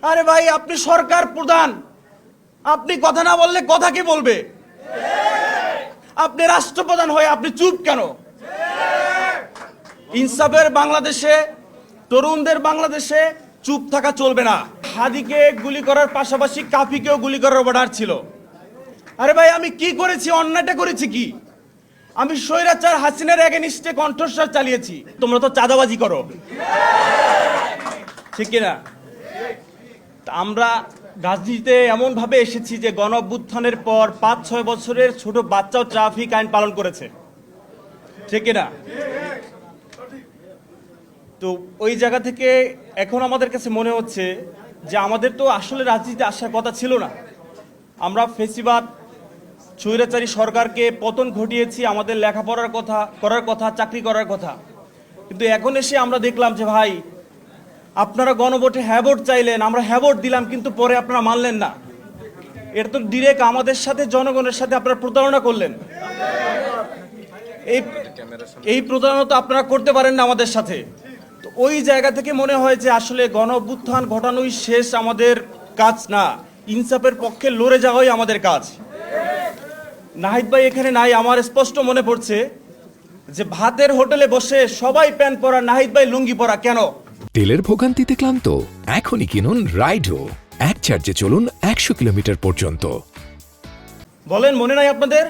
আরে ভাই, আপনি সরকার প্রধান, আপনি কথা না বললে কথা কে বলবে? আপনি রাষ্ট্রপ্রধান হয়ে আপনি চুপ কেন? ইনসাফের বাংলাদেশে, তরুণদের বাংলাদেশে চুপ থাকা চলবে না। হাদিকে গুলি করার পাশাপাশি কাফিকেও গুলি করার অর্ডার ছিল। আরে ভাই, আমি কি করেছি? অন্যায়টা করেছি কি? আমি স্বৈরাচার হাসিনার এগেনিস্টে কণ্ঠস্বর চালিয়েছি। তোমরা তো চাঁদাবাজি করো, ঠিক কিনা? আমরা রাজনীতিতে এমন ভাবে এসেছি যে গণ অভ্যুত্থানের পর 5-6 বছরের ছোট বাচ্চাও ট্রাফিক আইন পালন করেছে, ঠিক কিনা? তো ওই জায়গা থেকে এখন আমাদের কাছে মনে হচ্ছে যে আমাদের তো আসলে রাজনীতিতে আসার কথা ছিল না। আমরা ফেসিবাদ স্বৈরাচারী সরকারকে পতন ঘটিয়েছি, আমাদের লেখাপড়ার কথা করার কথা, চাকরি করার কথা। কিন্তু এখন এসে আমরা দেখলাম যে ভাই, আপনারা গণভোটে হ্যাঁ ভোট চাইলেন, আমরা হ্যাঁ ভোট দিলাম, কিন্তু পরে আপনারা মানলেন না। এটা তো ডিরেক্ট আমাদের সাথে, জনগণের সাথে আপনারা প্রতারণা করলেন। এই প্রতারণা তো আপনারা করতে পারেন না আমাদের সাথে। তো ওই জায়গা থেকে মনে হয় যে আসলে গণ অভ্যুত্থান ঘটানোই শেষ আমাদের কাজ না, ইনসাফের পক্ষে লড়ে যাওয়াই আমাদের কাজ। নাহিদ ভাই এখানে নাই, আমার স্পষ্ট মনে পড়ছে যে ভাতের হোটেলে বসে সবাই প্যান্ট পরা, নাহিদ ভাই লুঙ্গি পরা কেন? তেলের ভোগান্তিতে ক্লান্ত? এখনই কিনুন রাইডো, এক চার্জে চলুন 100 কিলোমিটার পর্যন্ত। বলেন, মনে নাই আপনাদের?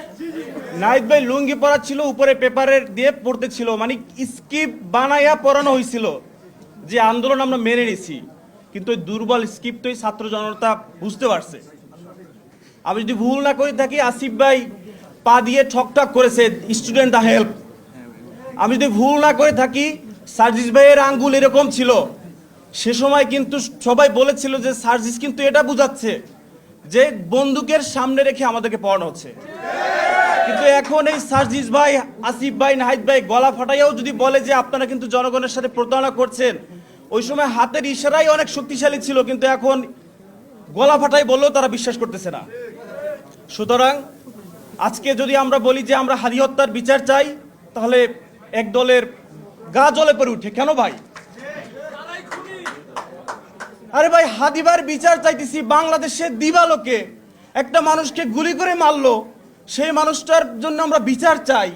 নাহিদ ভাই লুঙ্গি পরা ছিল, উপরে পেপারের দিয়ে পড়তে ছিল, মানে স্কিপ বানাইয়া পড়ানো হয়েছিল যে আন্দোলন আমরা মেনে নিছি। কিন্তু ওই দুর্বল স্কিপ্টই ছাত্র জনতা বুঝতে পারছে। আমি যদি ভুল না করে থাকি, আসিফ ভাই পা দিয়ে ঠকঠক করেছে স্টুডেন্ট দা হেল্প। আমি যদি ভুল না করে থাকি, সার্জিস ভাইয়ের আঙ্গুল এরকম ছিল। সে সময় কিন্তু সবাই বলেছিল যে সার্জিস কিন্তু এটা বুঝাচ্ছে যে বন্দুকের সামনে রেখে আমাদেরকে পড়ানো হচ্ছে। কিন্তু এখন এই সার্জিস ভাই, আসিফ ভাই, নাহিদ ভাই গলা ফাটাইয়াও যদি বলে যে আপনারা কিন্তু জনগণের সাথে প্রতারণা করছেন, ওই সময় হাতের ইশারাই অনেক শক্তিশালী ছিল, কিন্তু এখন গলা ফাটাই বললেও তারা বিশ্বাস করতেছে না। সুতরাং আজকে যদি আমরা বলি যে আমরা হাদি হত্যার বিচার চাই, তাহলে এক দলের গা জ্বলে পড়ে উঠে। কেন ভাই? আরে ভাই, হাদিবার বিচার চাইতেছি, বাংলাদেশে দিবালোকে একটা মানুষকে গুলি করে মারলো, সেই মানুষটার জন্য আমরা বিচার চাই।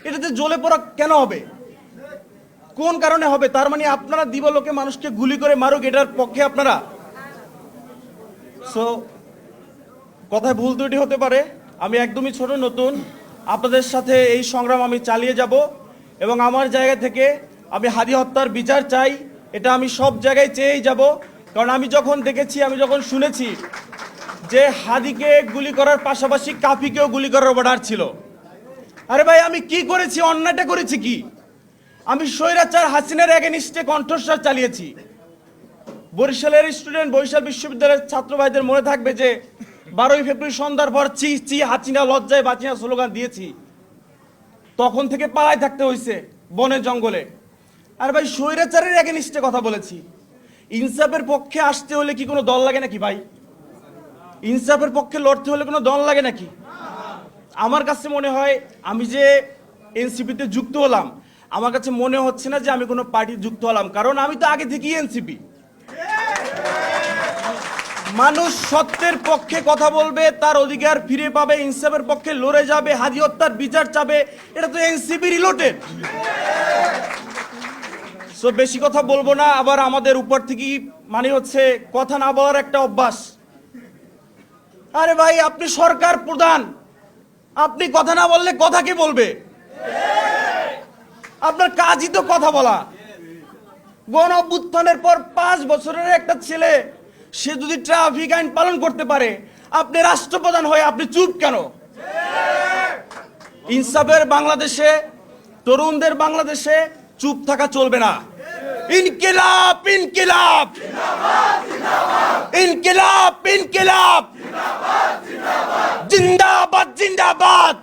এটাতে জ্বলে পড়া কেন হবে? কোন কারণে হবে? তার মানে আপনারা দিবালোকে মানুষকে গুলি করে মারুক, এটার পক্ষে আপনারা? সো কথায় ভুল ত্রুটি হতে পারে। আমি একদমই ছোট, নতুন, আপনাদের সাথে এই সংগ্রাম আমি চালিয়ে যাব এবং আমার জায়গা থেকে আমি হাদি হত্যার বিচার চাই। এটা আমি সব জায়গায় চেয়েই যাব, কারণ আমি যখন দেখেছি, আমি যখন শুনেছি যে হাদিকে গুলি করার পাশাপাশি কাফিকেও গুলি করার অর্ডার ছিল। আরে ভাই, আমি কি করেছি? অন্যায়টা করেছি কি? আমি স্বৈরাচার হাসিনার এগেনিস্টে কণ্ঠস্বর চালিয়েছি। বরিশালের স্টুডেন্ট, বরিশাল বিশ্ববিদ্যালয়ের ছাত্র ভাইদের মনে থাকবে যে 12ই ফেব্রুয়ারি সন্ধ্যার পর চি চি হাসিনা লজ্জায় বাঁচিনা স্লোগান দিয়েছি। তখন থেকে পালায় থাকতে হয়েছে বনে জঙ্গলে। আর ভাই, স্বৈরাচারের এগেনিস্টে কথা বলেছি। ইনসাফের পক্ষে আসতে হলে কি কোনো দল লাগে নাকি ভাই? ইনসাফের পক্ষে লড়তে হলে কোনো দল লাগে নাকি? আমার কাছে মনে হয়, আমি যে এনসিপিতে যুক্ত হলাম, আমার কাছে মনে হচ্ছে না যে আমি কোনো পার্টি যুক্ত হলাম, কারণ আমি তো আগে থেকেই এনসিপি। মানুষ সত্যের পক্ষে কথা বলবে, তার অধিকার ফিরে পাবে, ইনসাফের পক্ষে লড়ে যাবে, হাদি হত্যার বিচার চাবে, এটা তো এনসিপি রিলেটেড। সো বেশি কথা বলবো না। আবার আমাদের উপর থেকেই মানে হচ্ছে কথা না বলার একটা অভ্যাস। আরে ভাই, আপনি সরকার প্রধান, আপনি কথা না বললে কথা কে বলবে? আপনার কাজই তো কথা বলা। গণ অভ্যুত্থানের পর 5 বছরের একটা ছেলে, সে যদি ট্রাফিক আইন পালন করতে পারে, আপনি রাষ্ট্রপ্রধান হয়ে আপনি চুপ কেন? ইনসাফের বাংলাদেশে, তরুণদের বাংলাদেশে চুপ থাকা চলবে না। ইনকিলাব, ইনকিলাব, ইনকিলাব, ইনকিলাব, জিন্দাবাদ, জিন্দাবাদ।